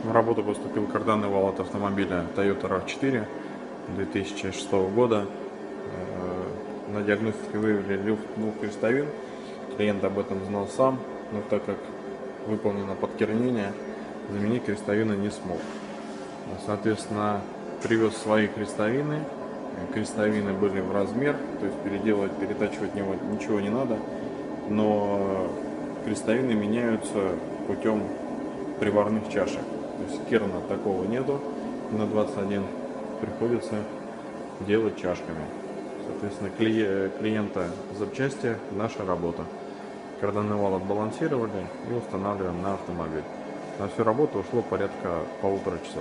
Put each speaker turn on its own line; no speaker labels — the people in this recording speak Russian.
В работу поступил карданный вал от автомобиля Toyota RAV4 2006 года. На диагностике выявили люфт двух крестовин. Клиент об этом знал сам, но так как выполнено подкернение, заменить крестовины не смог. Соответственно, привез свои крестовины. Крестовины были в размер, то есть переделывать, перетачивать ничего не надо. Но крестовины меняются путем приварных чашек. То есть керна такого нету на 21, приходится делать чашками. Соответственно, клиента запчасти — наша работа. Карданный вал отбалансировали и устанавливаем на автомобиль. На всю работу ушло порядка 1,5 часа.